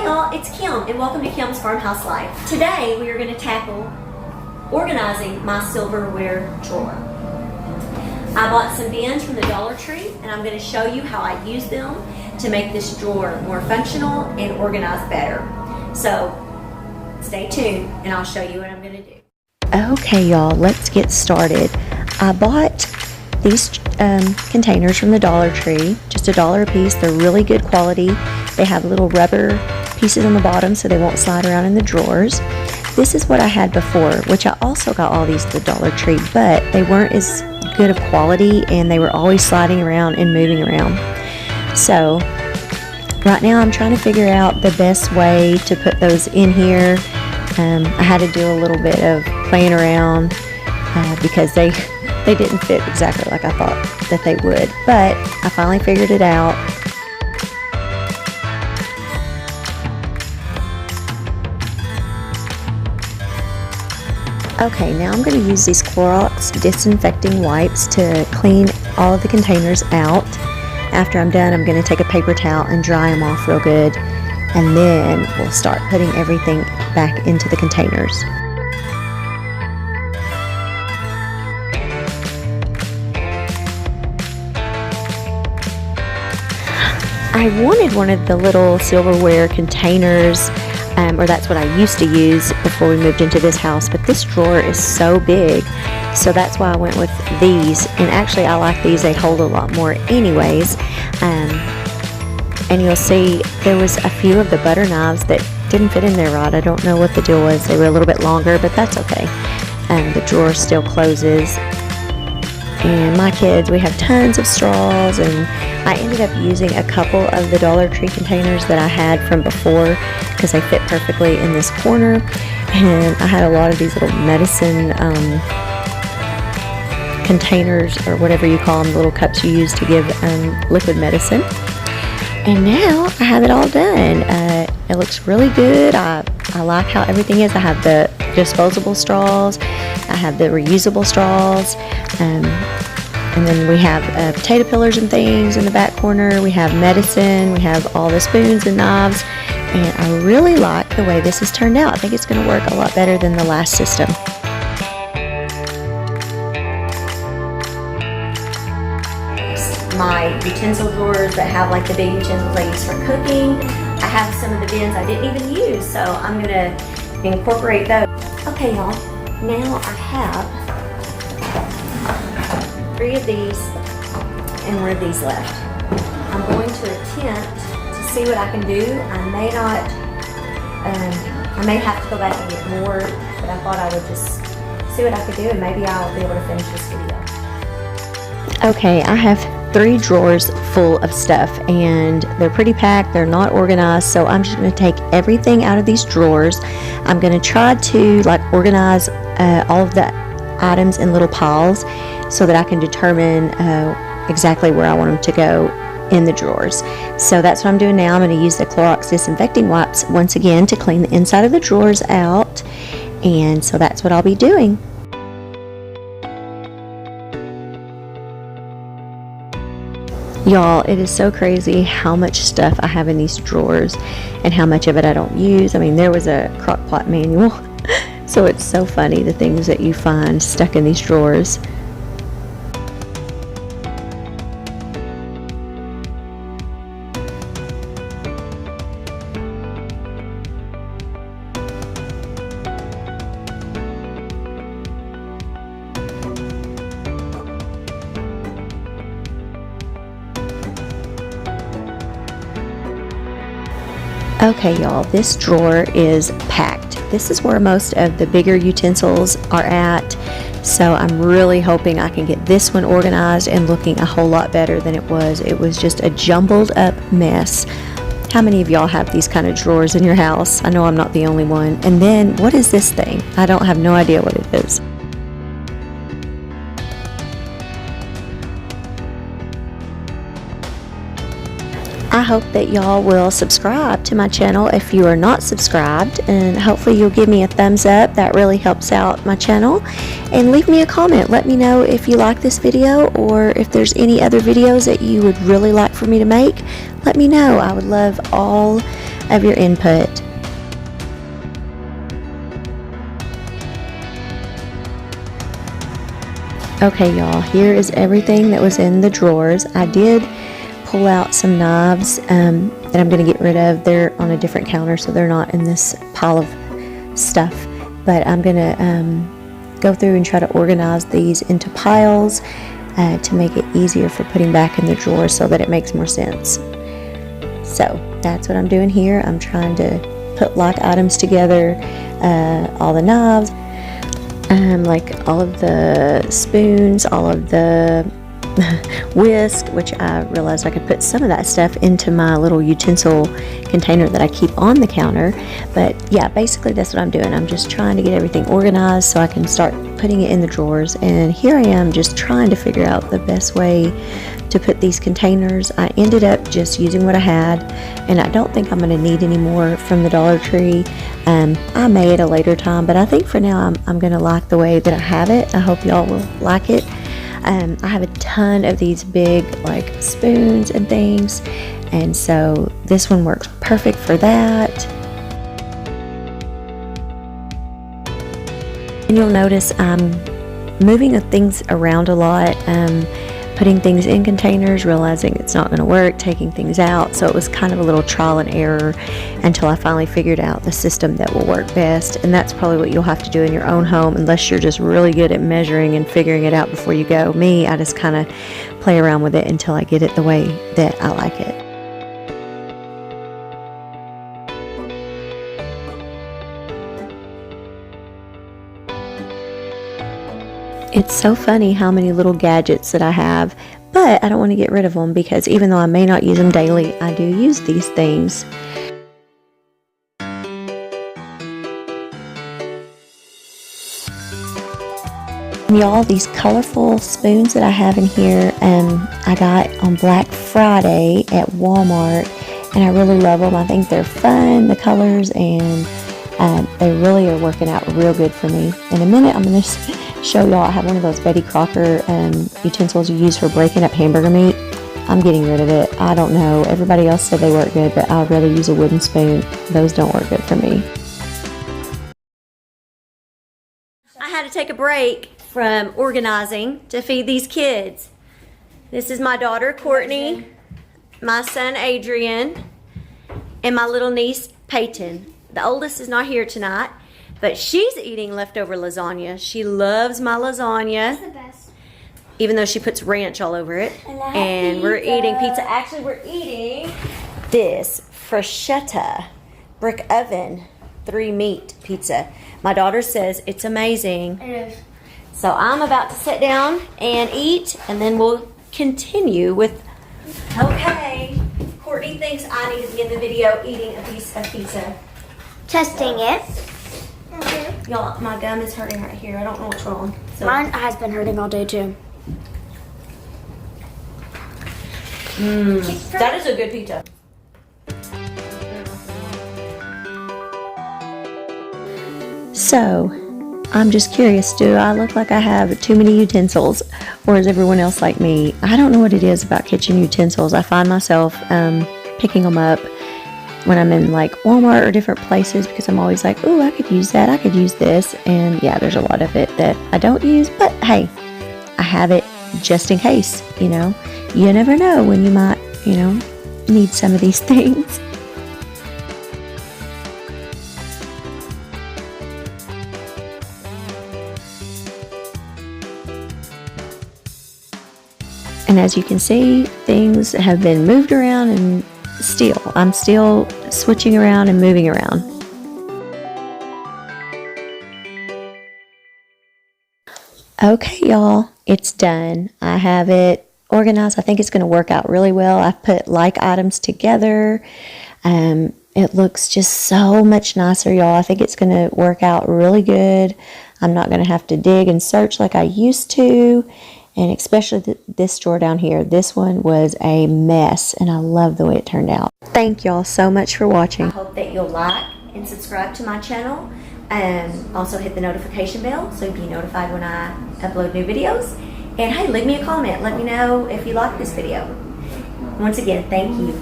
Hi y'all, it's Kim and welcome to Kim's Farmhouse Life. Today we are going to tackle organizing my silverware drawer. I bought some bins from the Dollar Tree and I'm going to show you how I use them to make this drawer more functional and organized better. So stay tuned and I'll show you what I'm going to do. Okay y'all, let's get started. I bought these containers from the Dollar Tree, just $1 a piece. They're really good quality. They have little rubber pieces on the bottom so they won't slide around in the drawers. This is what I had before, which I also got all these at the Dollar Tree, but they weren't as good of quality and they were always sliding around and moving around. So right now I'm trying to figure out the best way to put those in here. I had to do a little bit of playing around because they didn't fit exactly like I thought that they would, but I finally figured it out. Okay, now I'm going to use these Clorox disinfecting wipes to clean all of the containers out. After I'm done, I'm going to take a paper towel and dry them off real good, and then we'll start putting everything back into the containers. I wanted one of the little silverware containers, or that's what I used to use before we moved into this house, but this drawer is so big, so that's why I went with these. And actually I like these, they hold a lot more anyways. And you'll see there was a few of the butter knives that didn't fit in there right. I don't know what the deal was. They were a little bit longer, but that's okay. The drawer still closes. And my kids, we have tons of straws, and I ended up using a couple of the Dollar Tree containers that I had from before because they fit perfectly in this corner. And I had a lot of these little medicine containers, or whatever you call them, the little cups you use to give liquid medicine. And now I have it all done. It looks really good. I like how everything is. I have the disposable straws. I have the reusable straws. And then we have potato peelers and things in the back corner. We have medicine. We have all the spoons and knives. And I really like the way this has turned out. I think it's going to work a lot better than the last system. My utensil drawers that have like the big utensils I use for cooking. I have some of the bins I didn't even use, so I'm gonna incorporate those. Okay y'all, now I have 3 of these and 1 of these left. I'm going to attempt to see what I can do. I may have to go back and get more, but I thought I would just see what I could do and maybe I'll be able to finish this video. Okay, I have 3 drawers full of stuff and they're pretty packed. They're not organized, so I'm just going to take everything out of these drawers. I'm going to try to organize all of the items in little piles so that I can determine exactly where I want them to go in the drawers. So that's what I'm doing now. I'm going to use the Clorox disinfecting wipes once again to clean the inside of the drawers out, and so that's what I'll be doing. Y'all, it is so crazy how much stuff I have in these drawers and how much of it I don't use. I mean, there was a crock pot manual, so it's so funny the things that you find stuck in these drawers. Okay y'all, this drawer is packed. This is where most of the bigger utensils are at, so I'm really hoping I can get this one organized and looking a whole lot better than it was. It was just a jumbled up mess. How many of y'all have these kind of drawers in your house? I know I'm not the only one. And then, what is this thing? I don't have no idea what it is. I hope that y'all will subscribe to my channel if you are not subscribed, and hopefully you'll give me a thumbs up. That really helps out my channel. And leave me a comment. Let me know if you like this video or if there's any other videos that you would really like for me to make. Let me know. I would love all of your input. Okay, y'all, here is everything that was in the drawers. I did pull out some knives that I'm going to get rid of. They're on a different counter, so they're not in this pile of stuff. But I'm going to go through and try to organize these into piles to make it easier for putting back in the drawer so that it makes more sense. So that's what I'm doing here. I'm trying to put like items together, all the knives, like all of the spoons, all of the whisk, which I realized I could put some of that stuff into my little utensil container that I keep on the counter. But yeah, basically that's what I'm doing. I'm just trying to get everything organized so I can start putting it in the drawers. And here I am just trying to figure out the best way to put these containers. I ended up just using what I had, and I don't think I'm going to need any more from the Dollar Tree. I may at a later time, but I think for now I'm going to like the way that I have it. I hope y'all will like it. I have a ton of these big like spoons and things, and so this one works perfect for that. And you'll notice I'm moving things around a lot, putting things in containers, realizing it's not going to work, taking things out. So it was kind of a little trial and error until I finally figured out the system that will work best. And that's probably what you'll have to do in your own home, unless you're just really good at measuring and figuring it out before you go. Me, I just kind of play around with it until I get it the way that I like it. It's so funny how many little gadgets that I have, but I don't want to get rid of them because even though I may not use them daily, I do use these things. And y'all, these colorful spoons that I have in here, I got on Black Friday at Walmart, and I really love them. I think they're fun, the colors, and they really are working out real good for me. In a minute, I'm going to show y'all. I have one of those Betty Crocker utensils you use for breaking up hamburger meat. I'm getting rid of it. I don't know. Everybody else said they work good, but I'd rather use a wooden spoon. Those don't work good for me. I had to take a break from organizing to feed these kids. This is my daughter, Courtney, my son, Adrian, and my little niece, Peyton. The oldest is not here tonight, but she's eating leftover lasagna. She loves my lasagna. It's the best. Even though she puts ranch all over it. And we're eating pizza. Actually, we're eating this Freschetta brick oven 3-meat pizza. My daughter says it's amazing. It is. So I'm about to sit down and eat, and then we'll continue with, okay, Courtney thinks I need to be in the video eating a piece of pizza. Testing it. Y'all, my gum is hurting right here. I don't know what's wrong. So. Mine has been hurting all day too. That is a good pizza. So, I'm just curious, do I look like I have too many utensils, or is everyone else like me? I don't know what it is about kitchen utensils. I find myself picking them up when I'm in like Walmart or different places because I'm always like, oh, I could use that, I could use this. And yeah, there's a lot of it that I don't use, but hey, I have it just in case, you know. You never know when you might, you know, need some of these things. And as you can see, things have been moved around, and I'm still switching around and moving around. Okay, y'all, it's done. I have it organized. I think it's going to work out really well. I've put like items together. It looks just so much nicer, y'all. I think it's going to work out really good. I'm not going to have to dig and search like I used to. And especially this drawer down here. This one was a mess, and I love the way it turned out. Thank y'all so much for watching. I hope that you'll like and subscribe to my channel, and also hit the notification bell so you'll be notified when I upload new videos. And hey, leave me a comment. Let me know if you like this video. Once again, thank you.